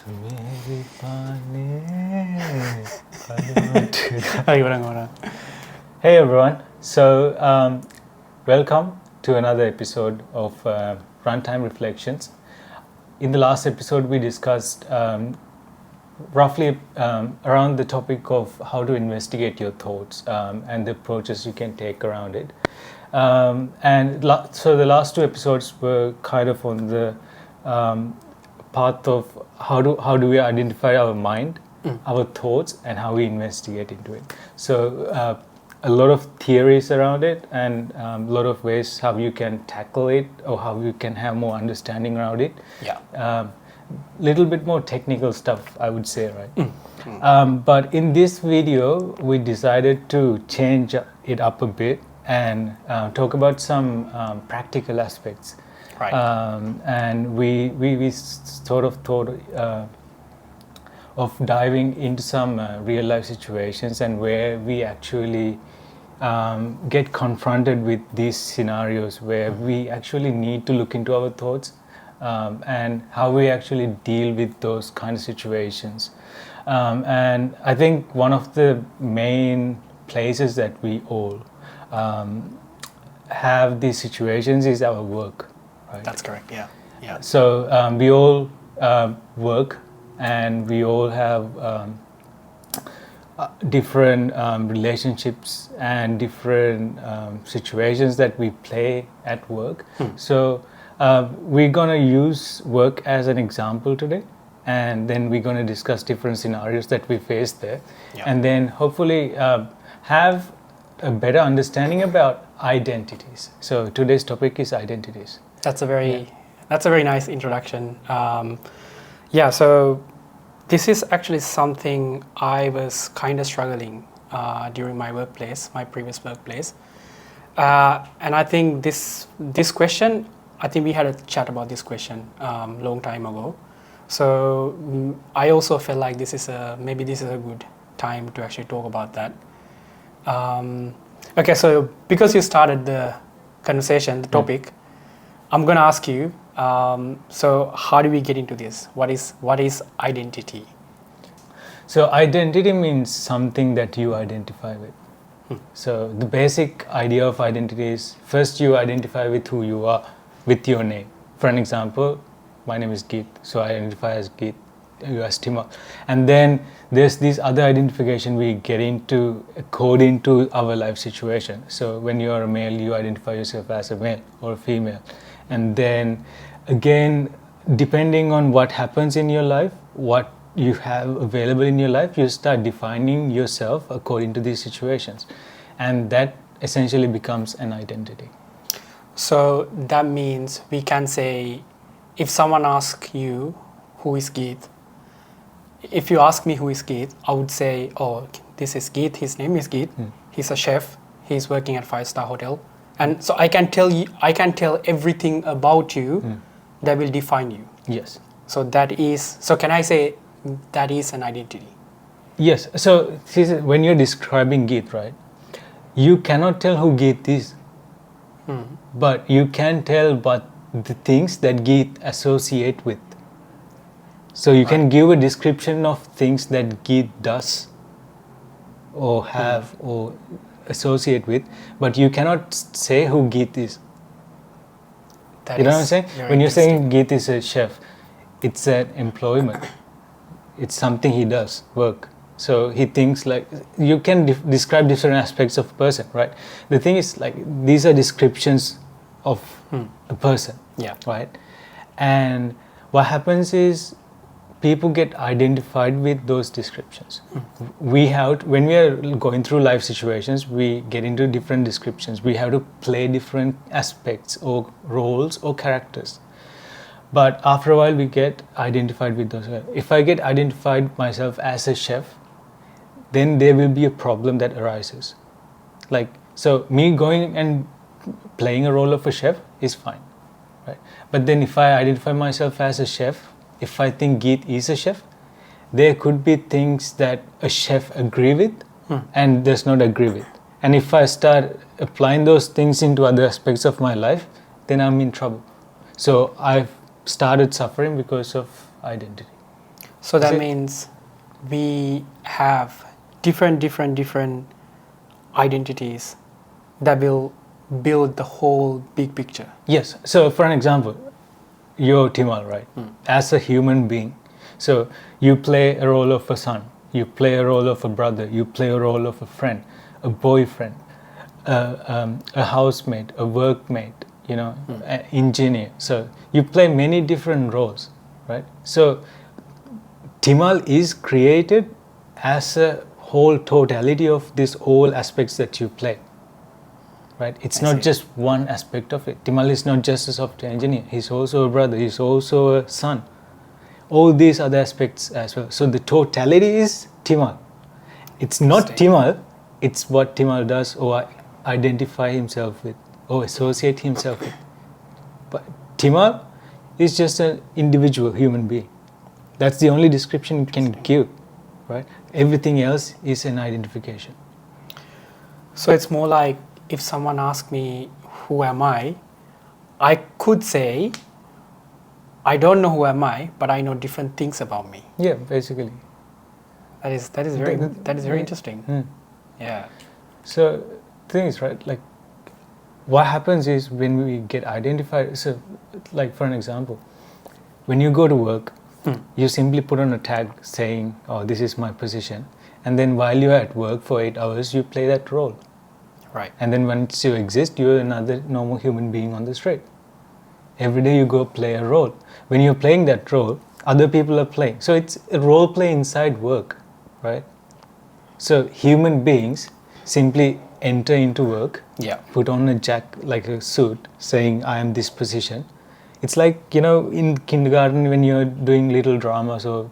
Hey everyone, so welcome to another episode of Runtime Reflections. In the last episode we discussed roughly around the topic of how to investigate your thoughts and the approaches you can take around it. So the last two episodes were kind of on the path of how do we identify our mind, our thoughts, and how we investigate into it. So a lot of theories around it and a lot of ways how you can tackle it or how you can have more understanding around it. Little bit more technical stuff, I would say, right? But in this video, we decided to change it up a bit and talk about some practical aspects. Right. And we sort of thought of diving into some real life situations and where we actually get confronted with these scenarios where we actually need to look into our thoughts and how we actually deal with those kind of situations. And I think one of the main places that we all have these situations is our work. Right? That's correct, yeah. So we all work and we all have different relationships and different situations that we play at work. So we're gonna use work as an example today, and then we're gonna discuss different scenarios that we face there, and then hopefully have a better understanding about identities. So today's topic is identities. That's a very nice introduction. So this is actually something I was kind of struggling during my previous workplace. And I think this question, I think we had a chat about this question long time ago. So I also felt like this is a good time to actually talk about that. Okay, so because you started the conversation, the topic, I'm going to ask you, so how do we get into this? What is identity? So identity means something that you identify with. So the basic idea of identity is first you identify with who you are, with your name. For an example, my name is Geet, so I identify as Geet, you as Tima. And then there's this other identification we get into according to our life situation. So when you are a male, you identify yourself as a male or a female. And then again, depending on what happens in your life, what you have available in your life, you start defining yourself according to these situations. And that essentially becomes an identity. So that means we can say, if someone asks you, who is Geet? If you ask me who is Geet, I would say, oh, this is Geet, his name is Geet, he's a chef, he's working at 5-star hotel. And so I can tell everything about you that will define you. Yes. So can I say that is an identity? Yes. So when you're describing Geet, right, you cannot tell who Geet is, but you can tell but the things that Geet associate with. So you can give a description of things that Geet does or have or associate with, but you cannot say who Geet is. You know what I'm saying? When you're saying Geet is a chef, it's an employment. It's something he does, work. So he thinks like, you can describe different aspects of a person, right? The thing is like, these are descriptions of a person, right? And what happens is, people get identified with those descriptions. When we are going through life situations, we get into different descriptions. We have to play different aspects or roles or characters. But after a while, we get identified with those. If I get identified myself as a chef, then there will be a problem that arises. Like, so me going and playing a role of a chef is fine, right? But then if I identify myself as a chef, if I think Geet is a chef, there could be things that a chef agree with and does not agree with. And if I start applying those things into other aspects of my life, then I'm in trouble. So I've started suffering because of identity. So that See- means we have different identities that will build the whole big picture. Yes. So, for an example, you're Timal, right? As a human being, so you play a role of a son, you play a role of a brother, you play a role of a friend, a boyfriend, a housemate, a workmate, an engineer. So you play many different roles, right? So Timal is created as a whole totality of these all aspects that you play. Right? It's I not see. just one aspect of it. Timal is not just a software engineer. He's also a brother. He's also a son. All these other aspects as well. So the totality is Timal. It's not Interesting. Timal. It's what Timal does or identify himself with or associate himself with. But Timal is just an individual human being. That's the only description you can give. Right? Everything else is an identification. So it's more like if someone asks me, who am I could say, I don't know who am I, but I know different things about me. Yeah, basically. That is very Yeah. interesting. Mm. Yeah. So, thing is, right, like, what happens is when we get identified, so, like, for an example, when you go to work, you simply put on a tag saying, oh, this is my position. And then while you're at work for 8 hours, you play that role. Right. And then once you exist, you're another normal human being on the street. Every day you go play a role. When you're playing that role, other people are playing. So it's a role play inside work, right? So human beings simply enter into work, Yeah. put on like a suit, saying, I am this position. It's like, in kindergarten when you're doing little dramas or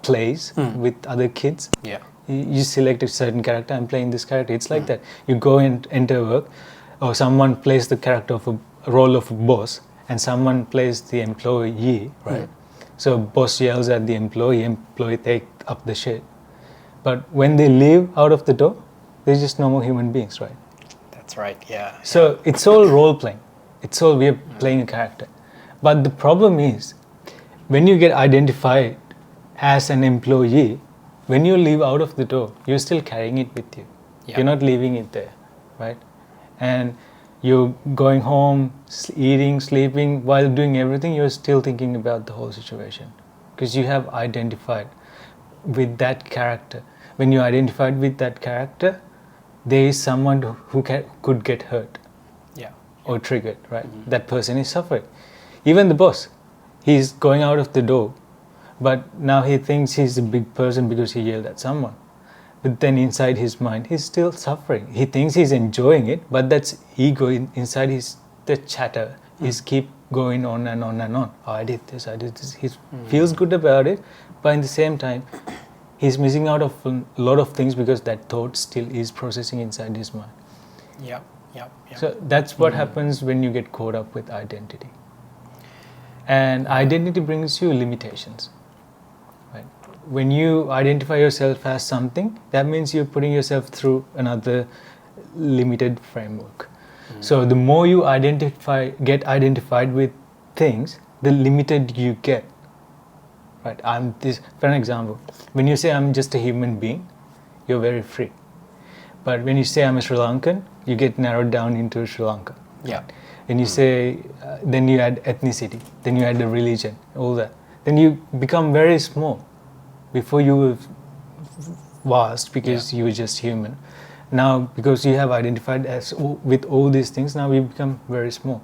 plays with other kids. Yeah. You select a certain character, I'm playing this character. It's like that. You go and enter work, or someone plays the character of a role of a boss, and someone plays the employee, right? So boss yells at the employee take up the shit. But when they leave out of the door, they're just normal human beings, right? That's right. Yeah. So it's all role playing. It's all we're playing a character. But the problem is, when you get identified as an employee, when you leave out of the door, you're still carrying it with you. Yeah. You're not leaving it there, right? And you're going home, eating, sleeping, while doing everything, you're still thinking about the whole situation. Because you have identified with that character. When you're identified with that character, there is someone who could get hurt Yeah. or triggered, right? That person is suffering. Even the boss, he's going out of the door, but now he thinks he's a big person because he yelled at someone. But then inside his mind, he's still suffering. He thinks he's enjoying it, but that's ego inside the chatter. He's keep going on and on and on. Oh, I did this. He feels good about it, but at the same time, he's missing out of a lot of things because that thought still is processing inside his mind. Yeah. Yeah. Yeah. So that's what happens when you get caught up with identity. And identity brings you limitations. Right? When you identify yourself as something, that means you're putting yourself through another limited framework. So the more you get identified with things, the limited you get. Right? I'm this. For an example, when you say I'm just a human being, you're very free. But when you say I'm a Sri Lankan, you get narrowed down into Sri Lanka. Yeah. When you say, then you add ethnicity, then you add the religion, all that. Then you become very small. Before you were vast because you were just human. Now, because you have identified with all these things, now you become very small.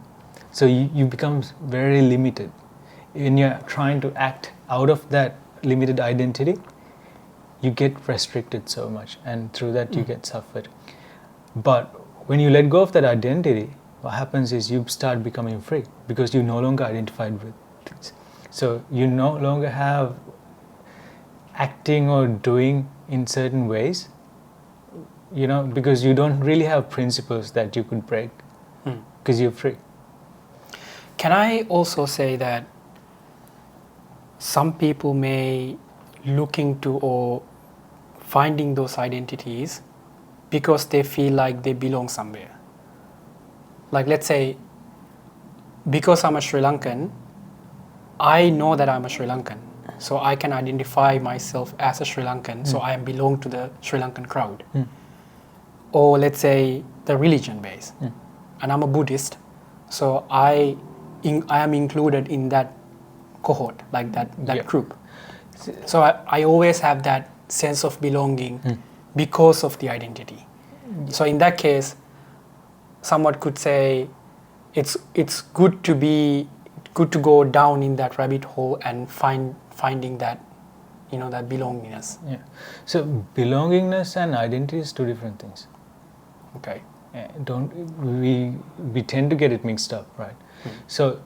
So you become very limited. When you're trying to act out of that limited identity, you get restricted so much, and through that you get suffered. But when you let go of that identity, what happens is you start becoming free because you're no longer identified with things. So you no longer have acting or doing in certain ways, because you don't really have principles that you could break because you're free. Can I also say that some people may look into or finding those identities because they feel like they belong somewhere? Like, let's say, because I'm a Sri Lankan, I know that I'm a Sri Lankan. So I can identify myself as a Sri Lankan, so I belong to the Sri Lankan crowd. Or let's say the religion base. And I'm a Buddhist, so I am included in that cohort, like that group. So I always have that sense of belonging because of the identity. So in that case, someone could say it's good to go down in that rabbit hole and finding that, that belongingness. Yeah. So belongingness and identity is two different things. Okay. Don't we tend to get it mixed up, right? So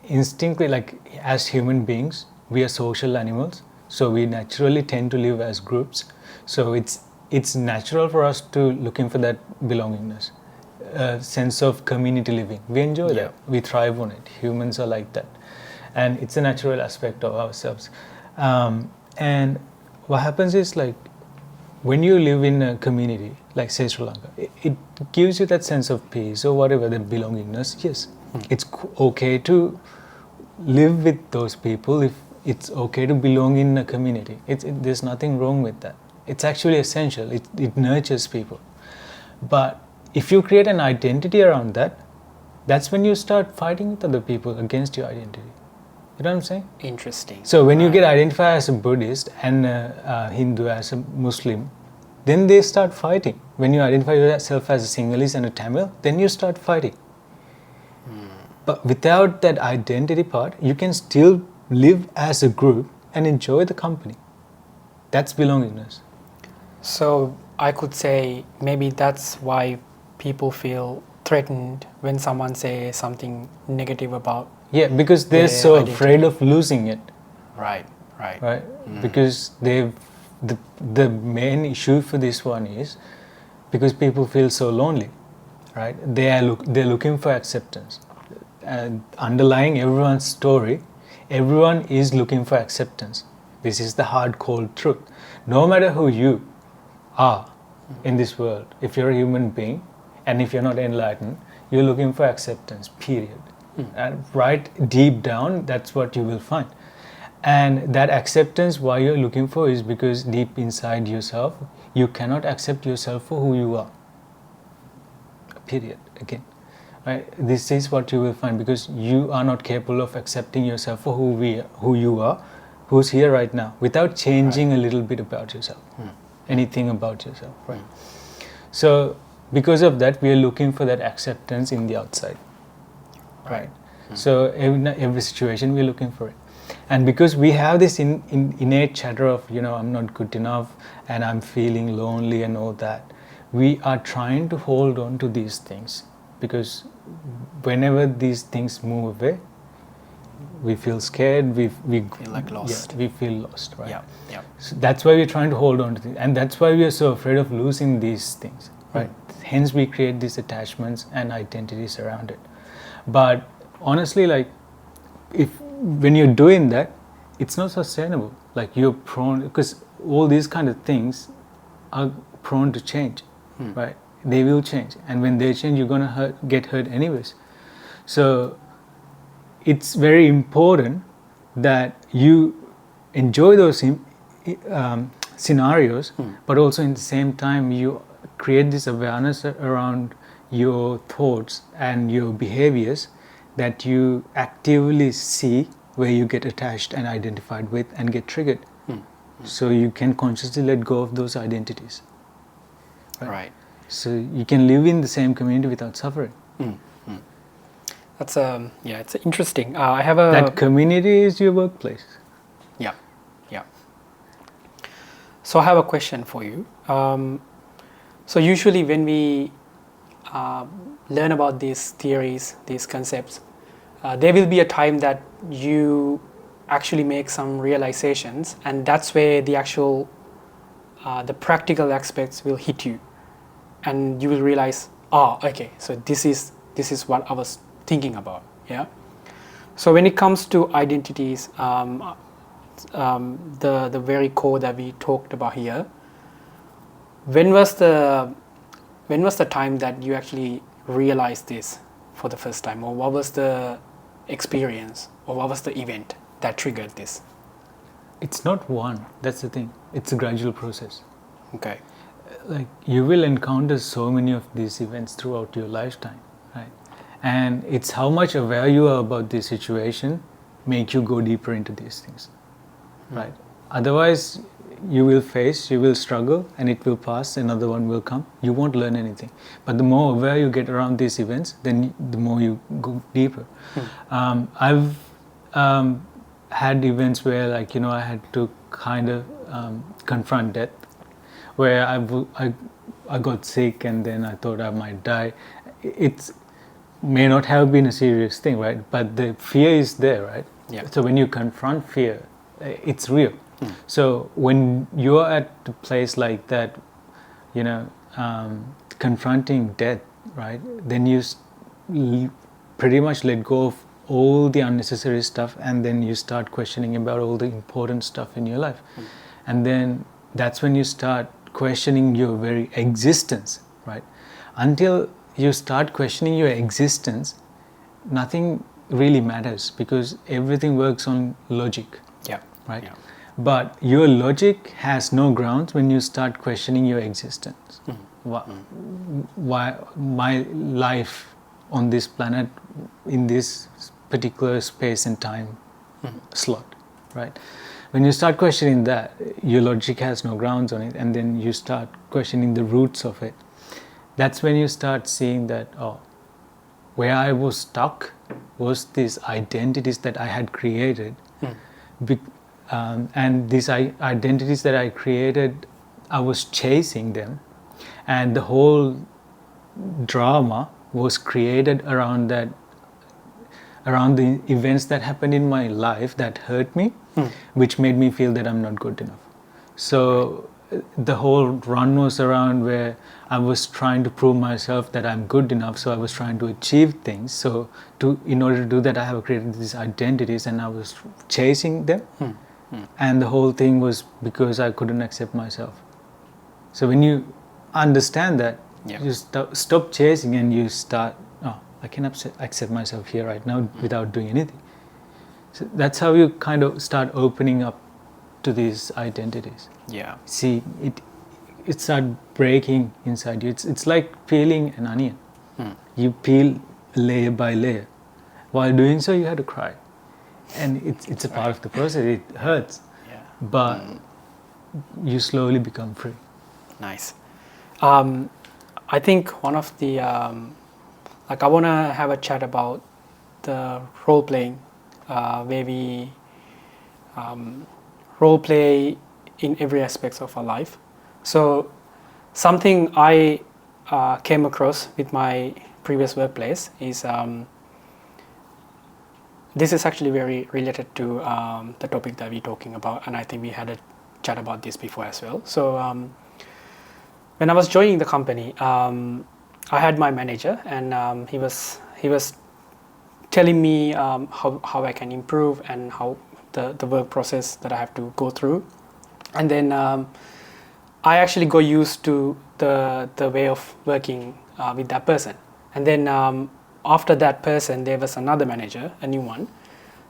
instinctively, like as human beings, we are social animals, so we naturally tend to live as groups. So it's natural for us to looking for that belongingness, sense of community living. We enjoy that. We thrive on it. Humans are like that, and it's a natural aspect of ourselves. And what happens is, like, when you live in a community, like say Sri Lanka, it gives you that sense of peace or whatever, that belongingness. Yes, it's okay to live with those people. If it's okay to belong in a community, there's nothing wrong with that. It's actually essential. It nurtures people. But if you create an identity around that, that's when you start fighting with other people against your identity. You know what I'm saying? Interesting. So when you get identified as a Buddhist and a Hindu, as a Muslim, then they start fighting. When you identify yourself as a Sinhalese and a Tamil, then you start fighting. But without that identity part, you can still live as a group and enjoy the company. That's belongingness. So I could say maybe that's why people feel threatened when someone says something negative about. Yeah, because they're so afraid of losing it. Right. Because the main issue for this one is because people feel so lonely, right? They're looking for acceptance. And underlying everyone's story, everyone is looking for acceptance. This is the hard, cold truth. No matter who you are in this world, if you're a human being and if you're not enlightened, you're looking for acceptance, period. And right deep down, that's what you will find. And that acceptance, why you're looking for, is because deep inside yourself, you cannot accept yourself for who you are. Period. Again. Right? This is what you will find, because you are not capable of accepting yourself for who you are, who's here right now, without changing a little bit about yourself, anything about yourself. Right? So because of that, we are looking for that acceptance in the outside. Right. So every situation we're looking for it, and because we have this innate chatter of I'm not good enough and I'm feeling lonely and all that, we are trying to hold on to these things, because whenever these things move away, we feel scared. We feel like lost. Yeah, we feel lost. Right. Yeah. So that's why we're trying to hold on to it, and that's why we are so afraid of losing these things. Right. Hence we create these attachments and identities around it. But honestly, like, when you're doing that, it's not sustainable. Like, you're prone, because all these kind of things are prone to change, right? They will change, and when they change, you're gonna get hurt anyways. So it's very important that you enjoy those scenarios, but also in the same time you create this awareness around your thoughts and your behaviors, that you actively see where you get attached and identified with and get triggered. So you can consciously let go of those identities. Right. So you can live in the same community without suffering. That's it's interesting. I have a that community is your workplace. Yeah. So I have a question for you. So usually when we learn about these theories, these concepts, there will be a time that you actually make some realizations, and that's where the actual the practical aspects will hit you, and you will realize, okay, so this is what I was thinking about. Yeah. So when it comes to identities, the very core that we talked about here, when was the time that you actually realized this for the first time, or what was the experience, or what was the event that triggered this? It's not one. That's the thing. It's a gradual process. Okay. Like you will encounter so many of these events throughout your lifetime, right? And it's how much aware you are about this situation make you go deeper into these things, right? Otherwise, you will struggle, and it will pass. Another one will come. You won't learn anything. But the more aware you get around these events, then the more you go deeper. I've had events where, like, I had to kind of confront death, where I got sick and then I thought I might die. It may not have been a serious thing, right? But the fear is there, right? Yeah. So when you confront fear, it's real. So when you're at a place like that, confronting death, right? Then you pretty much let go of all the unnecessary stuff, and then you start questioning about all the important stuff in your life. And then that's when you start questioning your very existence, right? Until you start questioning your existence, nothing really matters, because everything works on logic. Yeah. Right? Yeah. But your logic has no grounds when you start questioning your existence. Why my life on this planet, in this particular space and time slot, right? When you start questioning that, your logic has no grounds on it, and then you start questioning the roots of it. That's when you start seeing that, where I was stuck was these identities that I had created. And these identities that I created, I was chasing them, and the whole drama was created around that, around the events that happened in my life that hurt me, which made me feel that I'm not good enough. So the whole run was around where I was trying to prove myself that I'm good enough. So I was trying to achieve things. So in order to do that, I have created these identities, and I was chasing them. And the whole thing was because I couldn't accept myself. So when you understand that, you stop chasing, and you start, I can accept myself here right now without doing anything. So that's how you kind of start opening up to these identities. Yeah. See, it starts breaking inside you. It's like peeling an onion. You peel layer by layer. While doing so, you have to cry. And it's a part of the process. It hurts. Yeah. But you slowly become free. Nice. I think one of the, I want to have a chat about the role playing, where we role play in every aspect of our life. So something I came across with my previous workplace is, this is actually very related to the topic that we're talking about, and I think we had a chat about this before as well. So when I was joining the company, I had my manager, and he was telling me how I can improve and how the work process that I have to go through. And then I actually got used to the way of working with that person. And then after that person, there was another manager, a new one.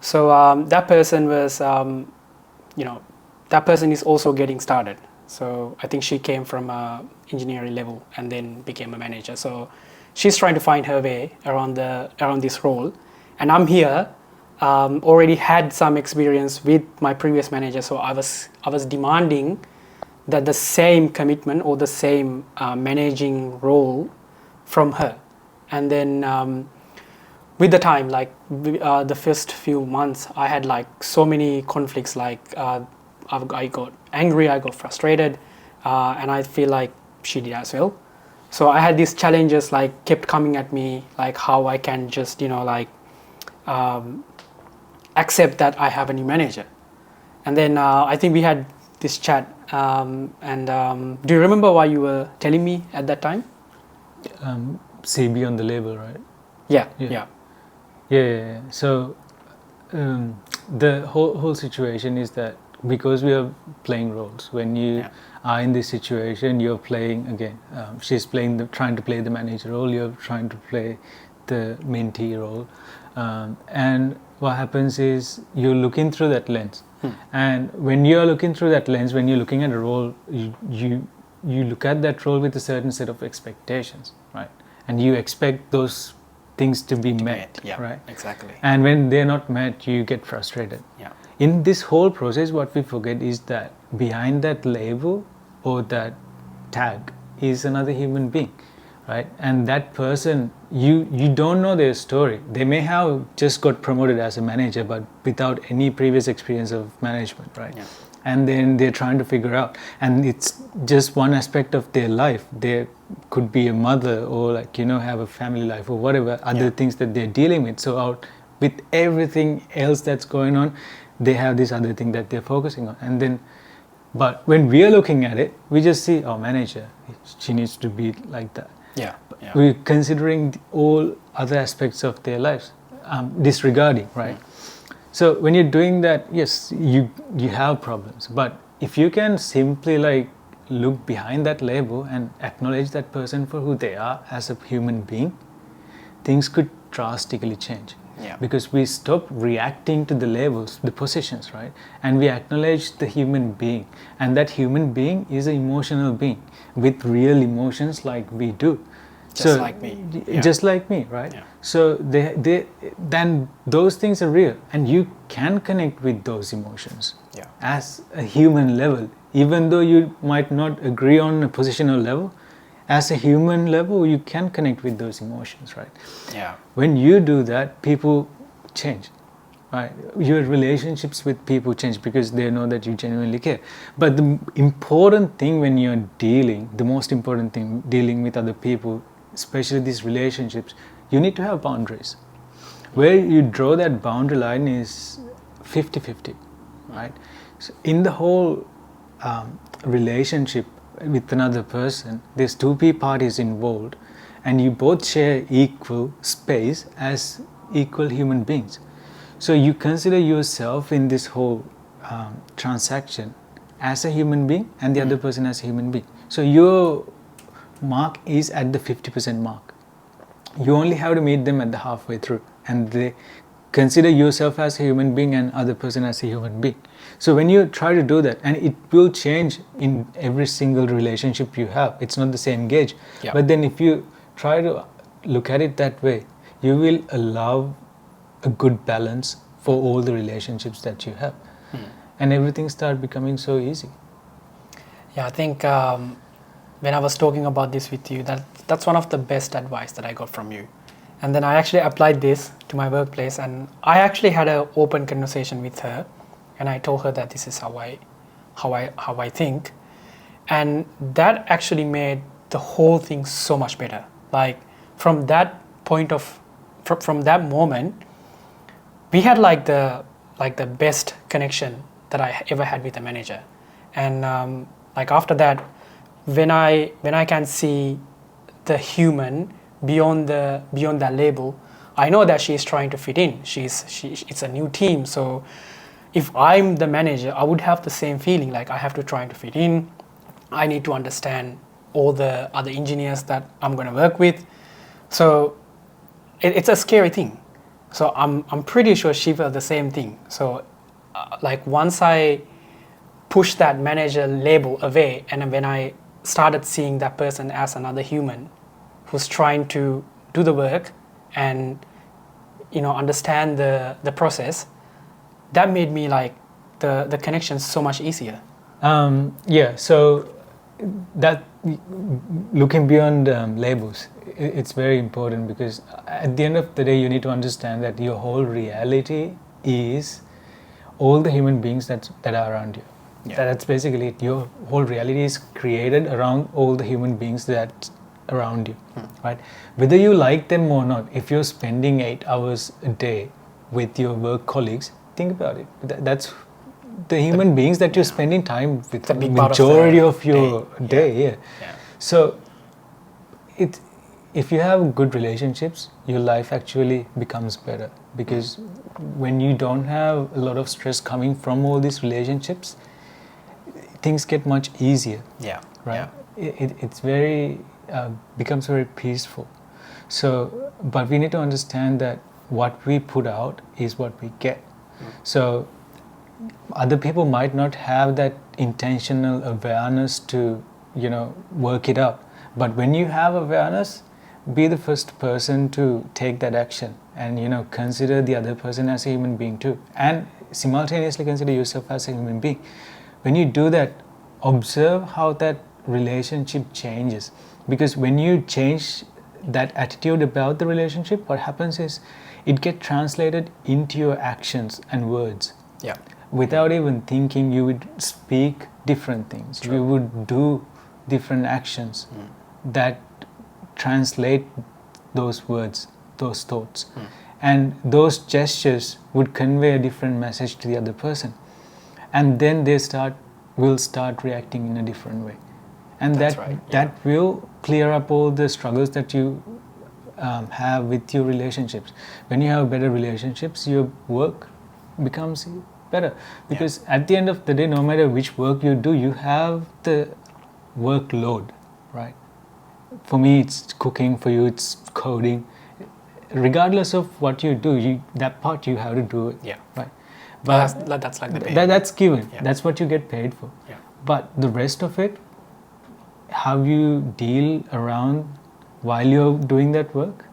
So that person was, that person is also getting started. So I think she came from engineering level and then became a manager. So she's trying to find her way around this role. And I'm here, already had some experience with my previous manager. So I was demanding that the same commitment or the same managing role from her. And then with the time, like the first few months, I had like so many conflicts. Like I got angry, I got frustrated, and I feel like she did as well. So I had these challenges like kept coming at me, like how I can just accept that I have a new manager. And then I think we had this chat. And do you remember what you were telling me at that time? CB on the label, right? Yeah. So the whole situation is that because we are playing roles, when you are in this situation, you're playing again. She's trying to play the manager role. You're trying to play the mentee role, and what happens is you're looking through that lens. And when you're looking through that lens, when you're looking at a role, you look at that role with a certain set of expectations, right? And you expect those things to be met, Yeah, right? exactly. And when they're not met, you get frustrated. Yeah. In this whole process, what we forget is that behind that label or that tag is another human being, right? And that person, you don't know their story. They may have just got promoted as a manager, but without any previous experience of management, right? Yeah. And then they're trying to figure out, and it's just one aspect of their life. They could be a mother, or like, you know, have a family life, or whatever other things that they're dealing with. So out with everything else that's going on, they have this other thing that they're focusing on. And then, but when we are looking at it, we just see, oh, manager, she needs to be like that. Yeah. We're considering all other aspects of their lives, disregarding, right? So when you're doing that, yes, you have problems. But if you can simply like look behind that label and acknowledge that person for who they are as a human being, things could drastically change. Yeah. Because we stop reacting to the labels, the positions, right? And we acknowledge the human being. And that human being is an emotional being with real emotions like we do. Just like me. Yeah. Just like me, right? Yeah. So then those things are real, and you can connect with those emotions as a human level, even though you might not agree on a positional level. As a human level, you can connect with those emotions, right? Yeah. When you do that, people change, right? Your relationships with people change because they know that you genuinely care. But the important thing when you're the most important thing dealing with other people, especially these relationships, you need to have boundaries. Where you draw that boundary line is 50-50, right? So in the whole relationship with another person, there's two parties involved, and you both share equal space as equal human beings. So you consider yourself in this whole transaction as a human being, and the other person as a human being. So your mark is at the 50% mark. You only have to meet them at the halfway through, and they consider yourself as a human being and other person as a human being. So when you try to do that, and it will change in every single relationship you have, it's not the same gauge. Yeah. But then if you try to look at it that way, you will allow a good balance for all the relationships that you have. And everything start becoming so easy. Yeah, I think when I was talking about this with you, that's one of the best advice that I got from you. And then I actually applied this to my workplace, and I actually had an open conversation with her, and I told her that this is how I think, and that actually made the whole thing so much better. Like from that point of, from that moment, we had like the best connection that I ever had with a manager, and like after that, when I can see the human beyond that label, I know that she's trying to fit in. It's a new team, so if I'm the manager, I would have the same feeling, like I have to try to fit in. I need to understand all the other engineers that I'm going to work with. So it's a scary thing. So I'm pretty sure she felt the same thing. So like once I pushed that manager label away, and when I started seeing that person as another human who's trying to do the work and, you know, understand the process, that made me like the connection so much easier. So that looking beyond labels, it's very important, because at the end of the day, you need to understand that your whole reality is all the human beings that are around you. Yeah. That's basically it. Your whole reality is created around all the human beings that around you, right? Whether you like them or not, if you're spending 8 hours a day with your work colleagues, think about it. That's the human beings that you're spending time with, the big majority of your day. Yeah. So if you have good relationships, your life actually becomes better, because when you don't have a lot of stress coming from all these relationships, things get much easier. Yeah. Right. It's very becomes very peaceful. So, but we need to understand that what we put out is what we get. So other people might not have that intentional awareness to, work it out. But when you have awareness, be the first person to take that action and, consider the other person as a human being too. And simultaneously consider yourself as a human being. When you do that, observe how that relationship changes. Because when you change that attitude about the relationship, what happens is it gets translated into your actions and words. Yeah. Without even thinking, you would speak different things. True. You would do different actions that translate those words, those thoughts. And those gestures would convey a different message to the other person. And then they will start reacting in a different way. And That's that right, yeah. that will clear up all the struggles that you have with your relationships. When you have better relationships, your work becomes better. Because at the end of the day, no matter which work you do, you have the workload, right? For me, it's cooking. For you, it's coding. Regardless of what you do, that part you have to do it. Yeah. Right. But that's like the pay. That's given. Yeah. That's what you get paid for. Yeah. But the rest of it, how you deal around while you're doing that work,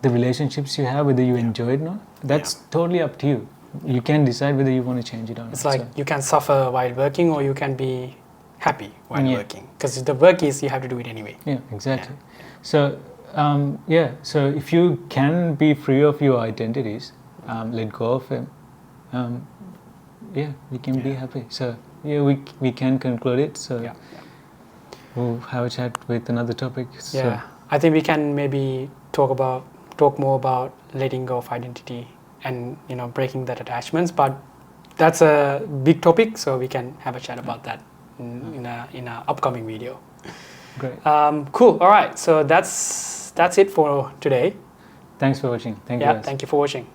the relationships you have, whether you enjoy it or not, that's totally up to you. You can decide whether you want to change it or not. It's like you can suffer while working, or you can be happy while Yeah. working. Because the work is you have to do it anyway. Yeah, exactly. So, so if you can be free of your identities, let go of them, we can be happy. So, we can conclude it. So, we'll have a chat with another topic. So. Yeah, I think we can maybe talk more about letting go of identity and breaking that attachments. But that's a big topic, so we can have a chat about that in a upcoming video. Great. Cool. All right. So that's it for today. Thanks for watching. Thank you. Thank you for watching.